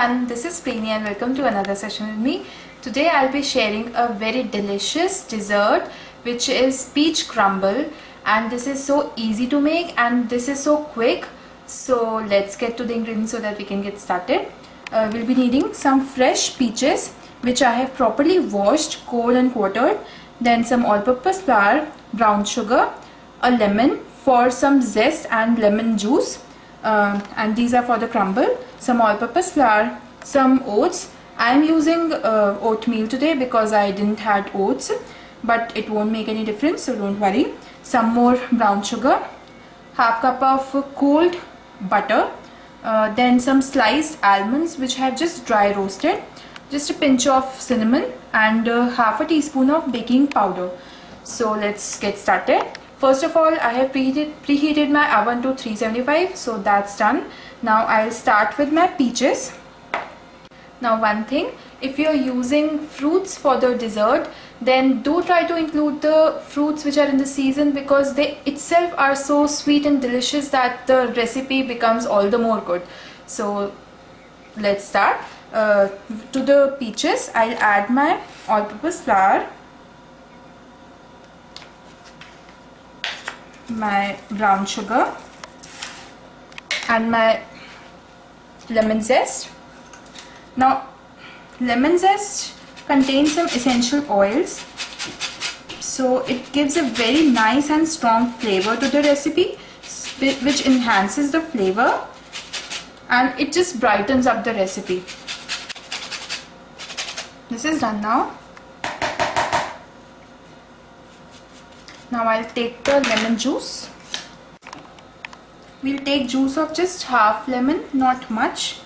everyone, this is Prini and welcome to another session with me. Today I'll be sharing a very delicious dessert which is peach crumble, and this is so easy to make and this is so quick. So let's get to the ingredients so that we can get started. We'll be needing some fresh peaches which I have properly washed, cold and quartered, then some all-purpose flour, brown sugar, a lemon for some zest and lemon juice. And these are for the crumble, some all-purpose flour, some oats. I am using oatmeal today because I didn't had oats, but it won't make any difference, so don't worry. Some more brown sugar, half cup of cold butter, then some sliced almonds which I have just dry roasted, just a pinch of cinnamon and half a teaspoon of baking powder. So let's get started. First of all, I have preheated my oven to 375, so that's done. Now I'll start with my peaches. Now one thing, if you're using fruits for the dessert, then do try to include the fruits which are in the season, because they itself are so sweet and delicious that the recipe becomes all the more good. So let's start. To the peaches, I'll add my all-purpose flour, my brown sugar and my lemon zest. Now lemon zest contains some essential oils, so it gives a very nice and strong flavor to the recipe, which enhances the flavor and it just brightens up the recipe. This is done now. Now I'll take the lemon juice. We'll take juice of just half lemon, not much.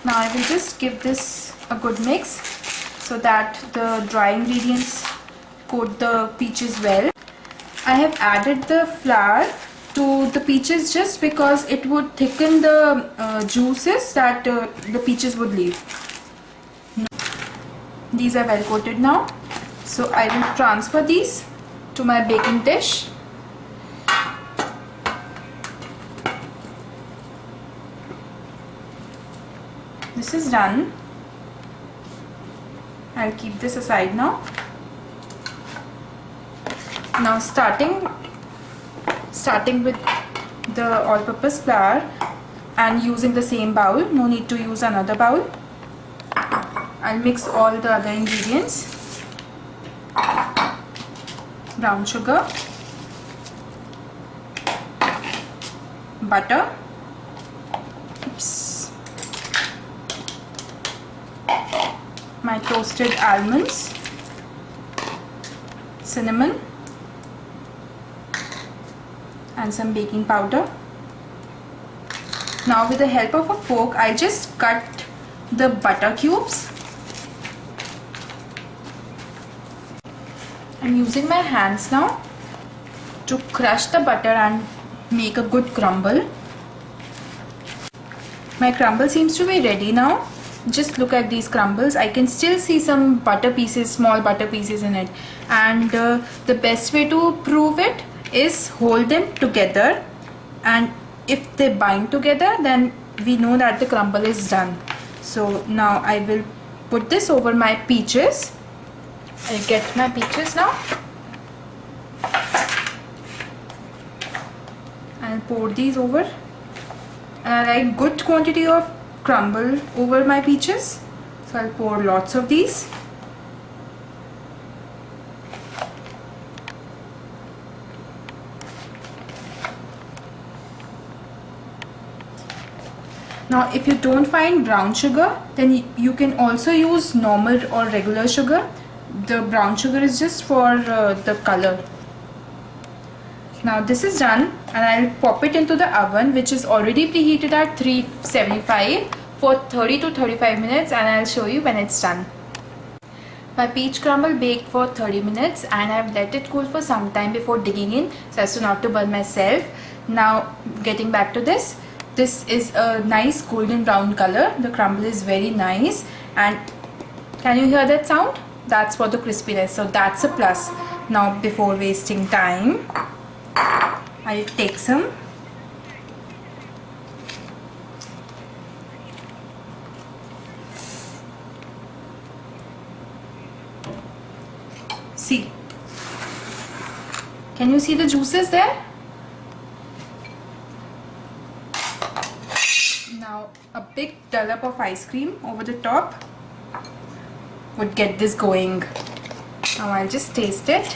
Now I will just give this a good mix so that the dry ingredients coat the peaches well. I have added the flour to the peaches just because it would thicken the juices that the peaches would leave. These are well coated now. So I will transfer these to my baking dish. This is done. I'll keep this aside now. Now starting with the all-purpose flour and using the same bowl, no need to use another bowl. I'll mix all the other ingredients. Brown sugar, butter, my toasted almonds, cinnamon and some baking powder. Now with the help of a fork, I just cut the butter cubes. I'm using my hands now to crush the butter and make a good crumble. My crumble seems to be ready now. Just look at these crumbles. I can still see some butter pieces, small butter pieces in it. And the best way to prove it is hold them together, and if they bind together, then we know that the crumble is done. So now I will put this over my peaches. I'll get my peaches now. I'll pour these over. And I like good quantity of crumble over my peaches, so I'll pour lots of these. Now if you don't find brown sugar, then you can also use normal or regular sugar. The brown sugar is just for the color. Now this is done, and I'll pop it into the oven, which is already preheated at 375 for 30 to 35 minutes, and I'll show you when it's done. My peach crumble baked for 30 minutes and I've let it cool for some time before digging in so as to not to burn myself. Now getting back to this. This is a nice golden brown color. The crumble is very nice, and can you hear that sound? That's for the crispiness, so that's a plus. Now before wasting time, I'll take some See, can you see the juices there? Now a big dollop of ice cream over the top would get this going. Now I'll just taste it.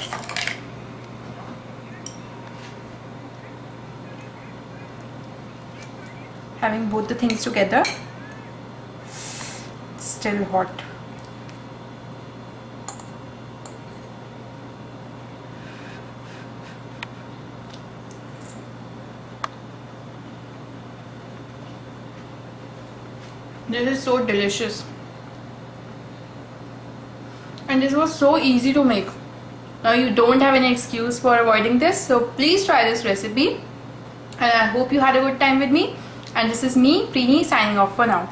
Having both the things together, still hot. This is so delicious. And this was so easy to make. Now you don't have any excuse for avoiding this. So please try this recipe. And I hope you had a good time with me. And this is me, Prini, signing off for now.